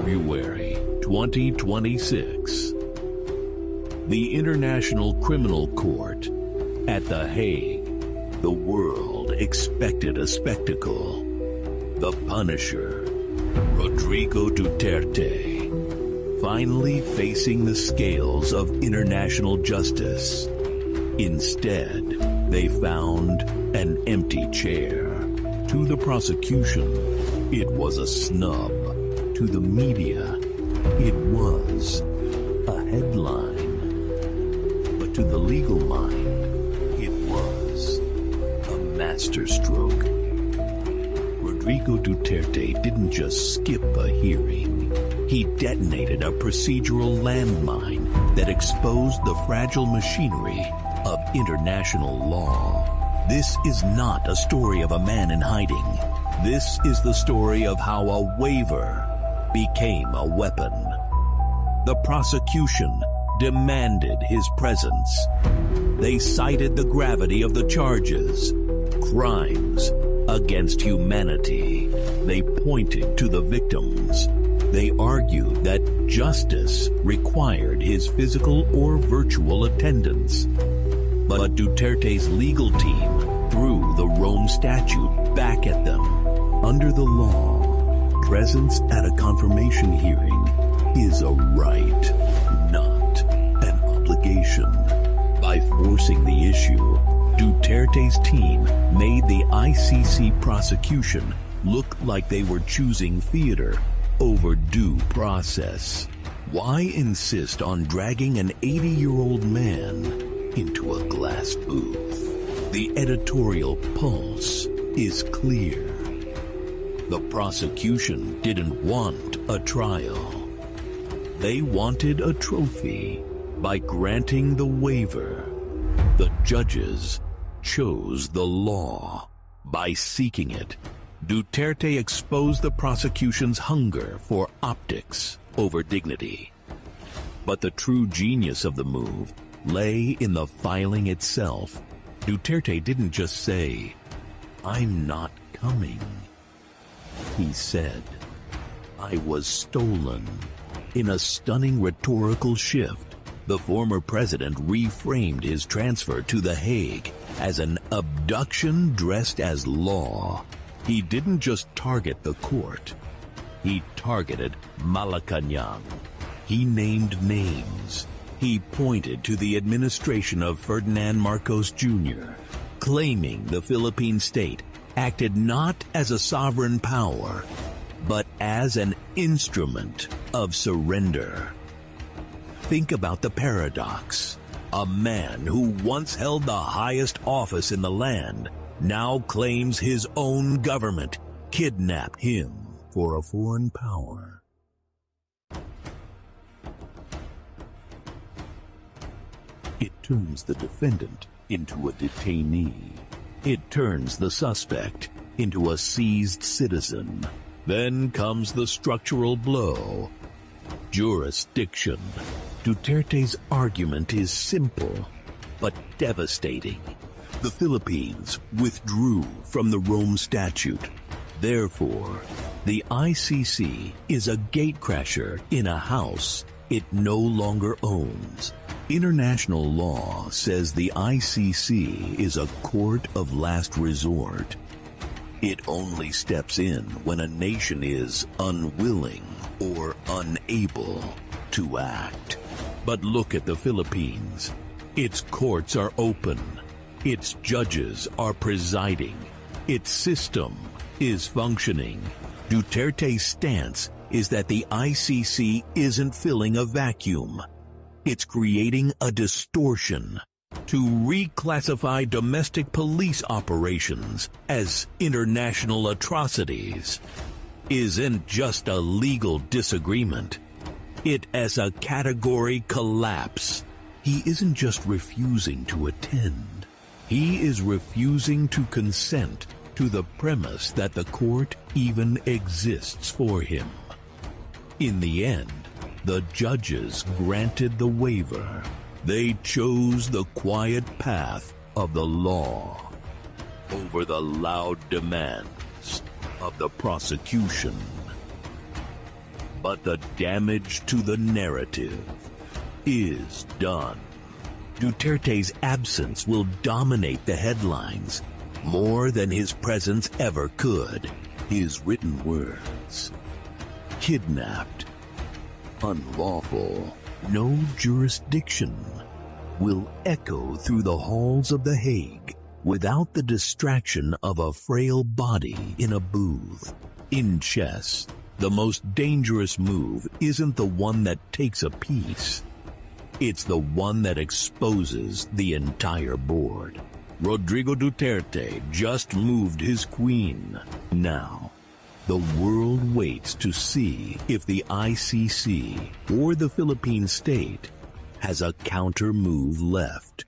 February 2026. The International Criminal Court at The Hague. The world expected a spectacle. The Punisher, Rodrigo Duterte, finally facing the scales of international justice. Instead, they found an empty chair. To the prosecution, it was a snub. To the media, it was a headline. But to the legal mind, it was a masterstroke. Rodrigo Duterte didn't just skip a hearing. He detonated a procedural landmine that exposed the fragile machinery of international law. This is not a story of a man in hiding. This is the story of how a waiver became a weapon. The prosecution demanded his presence. They cited the gravity of the charges, crimes against humanity. They pointed to the victims. They argued that justice required his physical or virtual attendance. But Duterte's legal team threw the Rome Statute back at them. Under the law, presence at a confirmation hearing is a right, not an obligation. By forcing the issue, Duterte's team made the ICC prosecution look like they were choosing theater over due process. Why insist on dragging an 80-year-old man into a glass booth? The editorial pulse is clear. The prosecution didn't want a trial. They wanted a trophy. By granting the waiver, the judges chose the law. By seeking it, Duterte exposed the prosecution's hunger for optics over dignity. But the true genius of the move lay in the filing itself. Duterte didn't just say, "I'm not coming." He said, "I was stolen." In a stunning rhetorical shift, the former president reframed his transfer to The Hague as an abduction dressed as law. He didn't just target the court. He targeted Malacanang. He named names. He pointed to the administration of Ferdinand Marcos Jr., claiming the Philippine state acted not as a sovereign power, but as an instrument of surrender. Think about the paradox. A man who once held the highest office in the land now claims his own government kidnapped him for a foreign power. It turns the defendant into a detainee. It turns the suspect into a seized citizen. Then comes the structural blow. Jurisdiction. Duterte's argument is simple, but devastating. The Philippines withdrew from the Rome Statute. Therefore, the ICC is a gatecrasher in a house it no longer owns. International law says the ICC is a court of last resort. It only steps in when a nation is unwilling or unable to act. But look at the Philippines. Its courts are open. Its judges are presiding. Its system is functioning. Duterte's stance is that the ICC isn't filling a vacuum. It's creating a distortion. To reclassify domestic police operations as international atrocities isn't just a legal disagreement. It is a category collapse. He isn't just refusing to attend. He is refusing to consent to the premise that the court even exists for him. In the end, the judges granted the waiver. They chose the quiet path of the law over the loud demands of the prosecution. But the damage to the narrative is done. Duterte's absence will dominate the headlines more than his presence ever could. His written words, kidnapped, unlawful, no jurisdiction, will echo through the halls of The Hague without the distraction of a frail body in a booth. In chess, the most dangerous move isn't the one that takes a piece. It's the one that exposes the entire board. Rodrigo Duterte just moved his queen. Now, the world waits to see if the ICC or the Philippine state has a counter move left.